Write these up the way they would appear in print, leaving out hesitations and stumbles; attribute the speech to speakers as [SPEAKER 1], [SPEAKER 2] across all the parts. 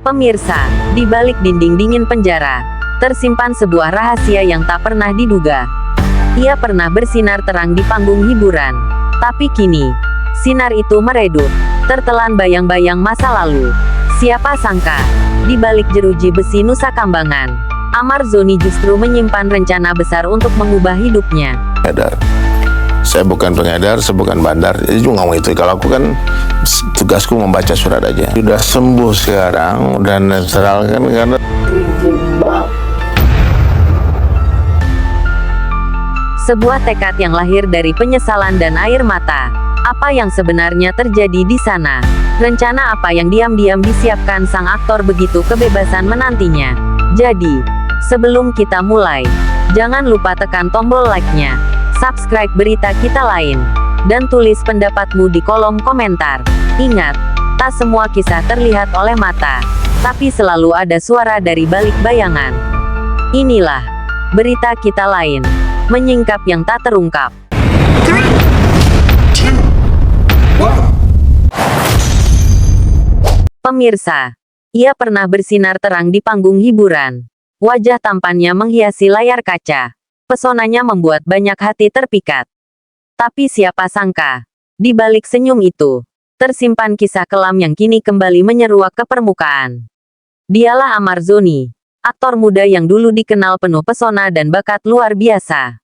[SPEAKER 1] Pemirsa, di balik dinding dingin penjara, tersimpan sebuah rahasia yang tak pernah diduga. Ia pernah bersinar terang di panggung hiburan. Tapi kini, sinar itu meredup, tertelan bayang-bayang masa lalu. Siapa sangka, di balik jeruji besi Nusa Kambangan, Amar Zoni justru menyimpan rencana besar untuk mengubah hidupnya.
[SPEAKER 2] Saya bukan pengedar, saya bukan bandar. Jadi cuma ngomong itu. Kalau aku kan tugasku membaca surat aja. Sudah sembuh sekarang dan netral kan karena
[SPEAKER 1] sebuah tekad yang lahir dari penyesalan dan air mata. Apa yang sebenarnya terjadi di sana? Rencana apa yang diam-diam disiapkan sang aktor begitu kebebasan menantinya? Jadi, sebelum kita mulai, jangan lupa tekan tombol like-nya, subscribe berita kita lain, dan tulis pendapatmu di kolom komentar. Ingat, tak semua kisah terlihat oleh mata, tapi selalu ada suara dari balik bayangan. Inilah berita kita lain, menyingkap yang tak terungkap. Pemirsa, ia pernah bersinar terang di panggung hiburan. Wajah tampannya menghiasi layar kaca. Pesonanya membuat banyak hati terpikat. Tapi siapa sangka, di balik senyum itu, tersimpan kisah kelam yang kini kembali menyeruak ke permukaan. Dialah Amar Zoni, aktor muda yang dulu dikenal penuh pesona dan bakat luar biasa.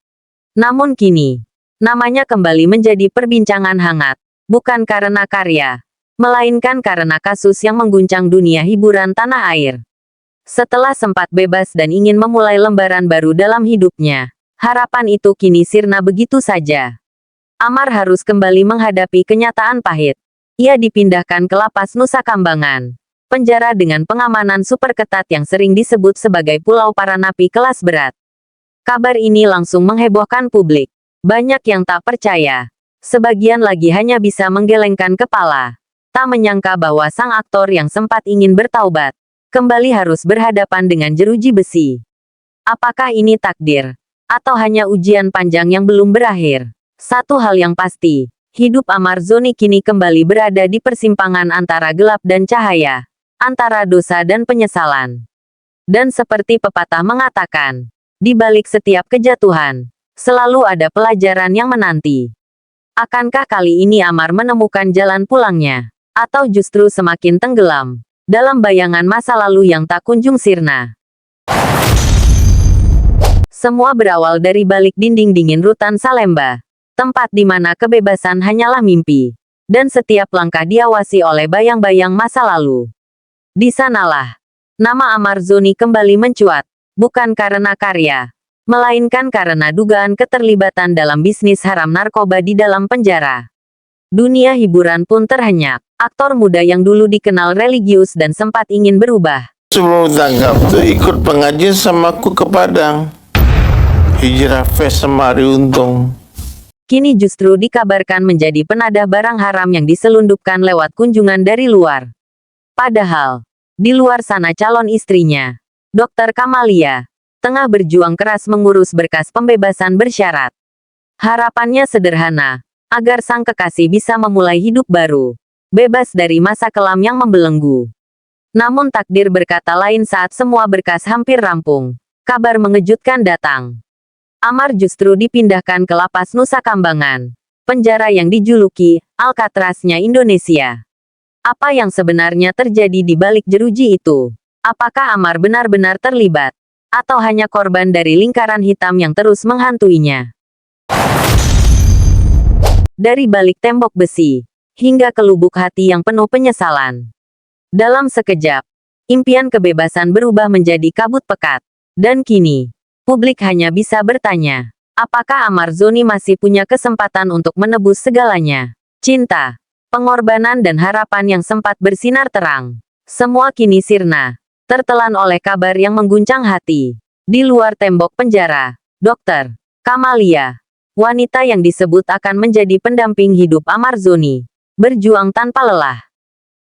[SPEAKER 1] Namun kini, namanya kembali menjadi perbincangan hangat, bukan karena karya, melainkan karena kasus yang mengguncang dunia hiburan tanah air. Setelah sempat bebas dan ingin memulai lembaran baru dalam hidupnya, harapan itu kini sirna begitu saja. Amar harus kembali menghadapi kenyataan pahit. Ia dipindahkan ke lapas Nusa Kambangan, penjara dengan pengamanan super ketat yang sering disebut sebagai Pulau para Napi kelas berat. Kabar ini langsung menghebohkan publik. Banyak yang tak percaya. Sebagian lagi hanya bisa menggelengkan kepala. Tak menyangka bahwa sang aktor yang sempat ingin bertaubat, kembali harus berhadapan dengan jeruji besi. Apakah ini takdir? Atau hanya ujian panjang yang belum berakhir? Satu hal yang pasti, hidup Amar Zoni kini kembali berada di persimpangan antara gelap dan cahaya, antara dosa dan penyesalan. Dan seperti pepatah mengatakan, di balik setiap kejatuhan, selalu ada pelajaran yang menanti. Akankah kali ini Amar menemukan jalan pulangnya? Atau justru semakin tenggelam dalam bayangan masa lalu yang tak kunjung sirna? Semua berawal dari balik dinding dingin rutan Salemba, tempat di mana kebebasan hanyalah mimpi, dan setiap langkah diawasi oleh bayang-bayang masa lalu. Di sanalah, nama Amar Zoni kembali mencuat, bukan karena karya, melainkan karena dugaan keterlibatan dalam bisnis haram narkoba di dalam penjara. Dunia hiburan pun terhenyak. Aktor muda yang dulu dikenal religius dan sempat ingin berubah.
[SPEAKER 2] sebelum tangkap tuh ikut pengajian sama aku ke Padang. Hijrah Fest Semari Untung.
[SPEAKER 1] Kini justru dikabarkan menjadi penadah barang haram yang diselundupkan lewat kunjungan dari luar. Padahal, di luar sana calon istrinya, Dr. Kamalia, tengah berjuang keras mengurus berkas pembebasan bersyarat. Harapannya sederhana, agar sang kekasih bisa memulai hidup baru, bebas dari masa kelam yang membelenggu. Namun takdir berkata lain saat semua berkas hampir rampung. Kabar mengejutkan datang. Amar justru dipindahkan ke lapas Nusa Kambangan, penjara yang dijuluki Alcatraz-nya Indonesia. Apa yang sebenarnya terjadi di balik jeruji itu? Apakah Amar benar-benar terlibat? Atau hanya korban dari lingkaran hitam yang terus menghantuinya? Dari balik tembok besi, hingga ke lubuk hati yang penuh penyesalan. Dalam sekejap, impian kebebasan berubah menjadi kabut pekat. Dan kini, publik hanya bisa bertanya, apakah Amar Zoni masih punya kesempatan untuk menebus segalanya? Cinta, pengorbanan dan harapan yang sempat bersinar terang. Semua kini sirna, tertelan oleh kabar yang mengguncang hati. Di luar tembok penjara, Dr. Kamalia, wanita yang disebut akan menjadi pendamping hidup Amar Zoni, berjuang tanpa lelah.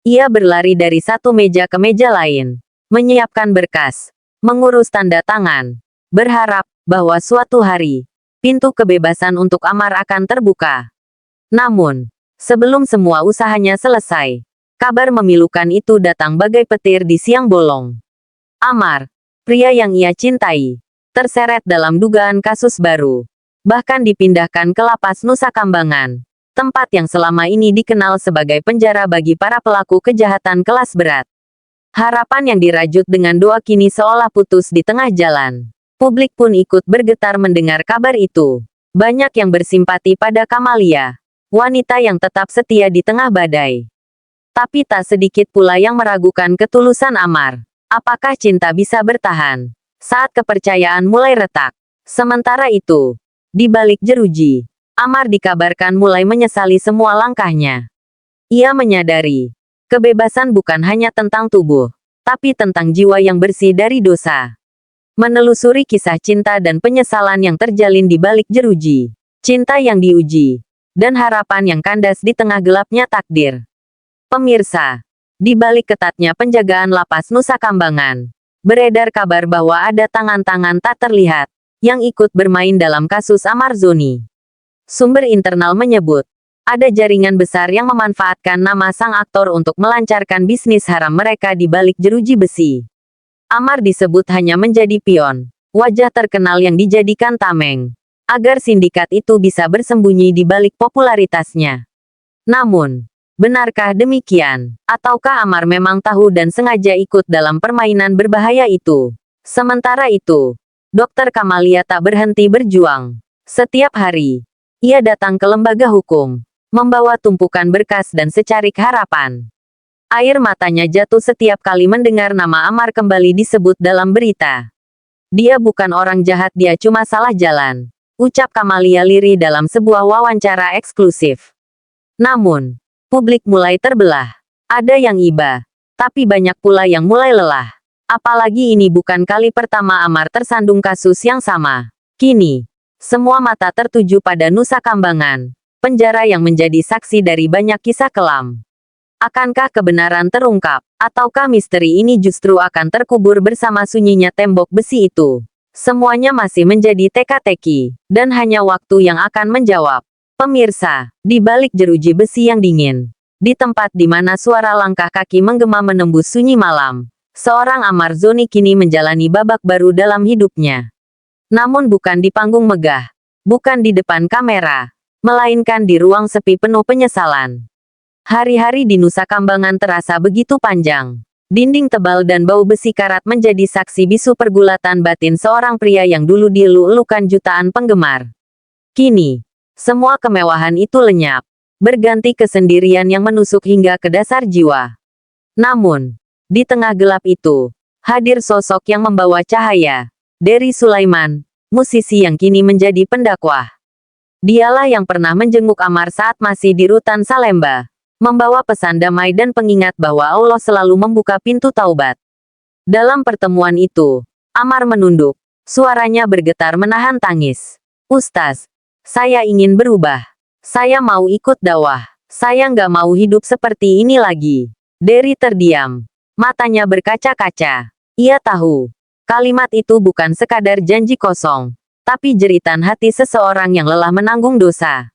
[SPEAKER 1] Ia berlari dari satu meja ke meja lain, menyiapkan berkas, mengurus tanda tangan, berharap bahwa suatu hari, pintu kebebasan untuk Amar akan terbuka. Namun, sebelum semua usahanya selesai, Kabar memilukan itu datang bagai petir di siang bolong. Amar, pria yang ia cintai, terseret dalam dugaan kasus baru. Bahkan dipindahkan ke lapas Nusa Kambangan, tempat yang selama ini dikenal sebagai penjara bagi para pelaku kejahatan kelas berat. Harapan yang dirajut dengan doa kini seolah putus di tengah jalan. Publik pun ikut bergetar mendengar kabar itu. Banyak yang bersimpati pada Kamalia, wanita yang tetap setia di tengah badai. Tapi tak sedikit pula yang meragukan ketulusan Amar. Apakah cinta bisa bertahan saat kepercayaan mulai retak? Sementara itu, di balik jeruji, Amar dikabarkan mulai menyesali semua langkahnya. Ia menyadari, kebebasan bukan hanya tentang tubuh, tapi tentang jiwa yang bersih dari dosa. Menelusuri kisah cinta dan penyesalan yang terjalin di balik jeruji, cinta yang diuji, dan harapan yang kandas di tengah gelapnya takdir. Pemirsa, di balik ketatnya penjagaan lapas Nusa Kambangan, beredar kabar bahwa ada tangan-tangan tak terlihat yang ikut bermain dalam kasus Amar Zoni. Sumber internal menyebut, ada jaringan besar yang memanfaatkan nama sang aktor untuk melancarkan bisnis haram mereka di balik jeruji besi. Amar disebut hanya menjadi pion, wajah terkenal yang dijadikan tameng, agar sindikat itu bisa bersembunyi di balik popularitasnya. Namun, benarkah demikian? Ataukah Amar memang tahu dan sengaja ikut dalam permainan berbahaya itu? Sementara itu, Dr. Kamalia tak berhenti berjuang. Setiap hari, ia datang ke lembaga hukum, membawa tumpukan berkas dan secarik harapan. Air matanya jatuh setiap kali mendengar nama Amar kembali disebut dalam berita. Dia bukan orang jahat, dia cuma salah jalan, ucap Kamalia lirih dalam sebuah wawancara eksklusif. Namun, publik mulai terbelah. Ada yang iba, tapi banyak pula yang mulai lelah. Apalagi ini bukan kali pertama Amar tersandung kasus yang sama. Kini, semua mata tertuju pada Nusa Kambangan, penjara yang menjadi saksi dari banyak kisah kelam. Akankah kebenaran terungkap, ataukah misteri ini justru akan terkubur bersama sunyinya tembok besi itu? Semuanya masih menjadi teka-teki, dan hanya waktu yang akan menjawab. Pemirsa, di balik jeruji besi yang dingin, di tempat di mana suara langkah kaki menggema menembus sunyi malam, seorang Amar Zoni kini menjalani babak baru dalam hidupnya. Namun bukan di panggung megah, bukan di depan kamera, melainkan di ruang sepi penuh penyesalan. Hari-hari di Nusa Kambangan terasa begitu panjang. Dinding tebal dan bau besi karat menjadi saksi bisu pergulatan batin seorang pria yang dulu dielu-elukan jutaan penggemar. Kini, semua kemewahan itu lenyap, berganti kesendirian yang menusuk hingga ke dasar jiwa. Namun, di tengah gelap itu, hadir sosok yang membawa cahaya. Dery Sulaiman, musisi yang kini menjadi pendakwah. Dialah yang pernah menjenguk Amar saat masih di rutan Salemba, membawa pesan damai dan pengingat bahwa Allah selalu membuka pintu taubat. Dalam pertemuan itu, Amar menunduk, suaranya bergetar menahan tangis. Ustaz, saya ingin berubah. Saya mau ikut dakwah. Saya nggak mau hidup seperti ini lagi. Dery terdiam. Matanya berkaca-kaca. Ia tahu, kalimat itu bukan sekadar janji kosong, tapi jeritan hati seseorang yang lelah menanggung dosa.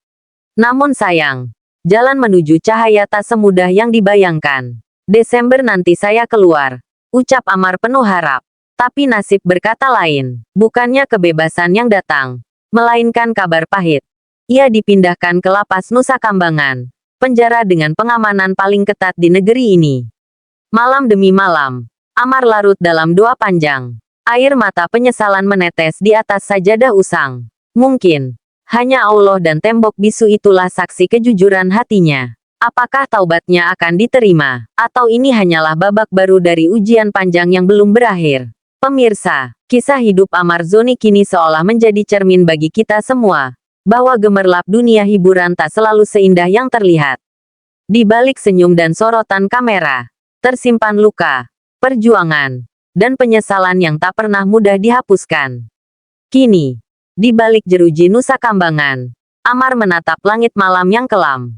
[SPEAKER 1] Namun sayang, jalan menuju cahaya tak semudah yang dibayangkan. Desember nanti saya keluar, ucap Amar penuh harap. Tapi nasib berkata lain. Bukannya kebebasan yang datang, melainkan kabar pahit. Ia dipindahkan ke lapas Nusa Kambangan, penjara dengan pengamanan paling ketat di negeri ini. Malam demi malam, Amar larut dalam doa panjang. Air mata penyesalan menetes di atas sajadah usang. Mungkin, hanya Allah dan tembok bisu itulah saksi kejujuran hatinya. Apakah taubatnya akan diterima, atau ini hanyalah babak baru dari ujian panjang yang belum berakhir? Pemirsa, kisah hidup Amar Zoni kini seolah menjadi cermin bagi kita semua, bahwa gemerlap dunia hiburan tak selalu seindah yang terlihat. Di balik senyum dan sorotan kamera, tersimpan luka, perjuangan, dan penyesalan yang tak pernah mudah dihapuskan. Kini, di balik jeruji Nusa Kambangan, Amar menatap langit malam yang kelam.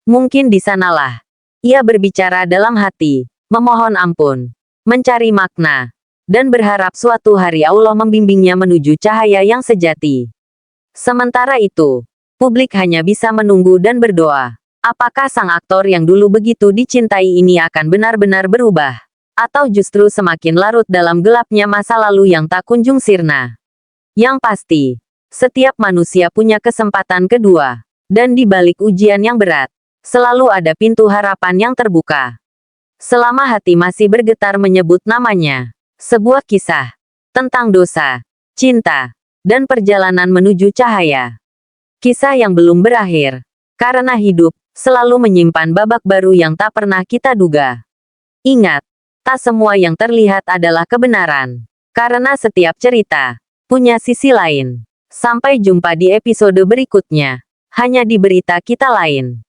[SPEAKER 1] Mungkin di sanalah, ia berbicara dalam hati, memohon ampun, mencari makna, dan berharap suatu hari Allah membimbingnya menuju cahaya yang sejati. Sementara itu, publik hanya bisa menunggu dan berdoa. Apakah sang aktor yang dulu begitu dicintai ini akan benar-benar berubah? Atau justru semakin larut dalam gelapnya masa lalu yang tak kunjung sirna? Yang pasti, setiap manusia punya kesempatan kedua. Dan di balik ujian yang berat, selalu ada pintu harapan yang terbuka. Selama hati masih bergetar menyebut namanya. Sebuah kisah tentang dosa, cinta, dan perjalanan menuju cahaya. Kisah yang belum berakhir, karena hidup selalu menyimpan babak baru yang tak pernah kita duga. Ingat, tak semua yang terlihat adalah kebenaran, karena setiap cerita punya sisi lain. Sampai jumpa di episode berikutnya, hanya di Berita Kita Lain.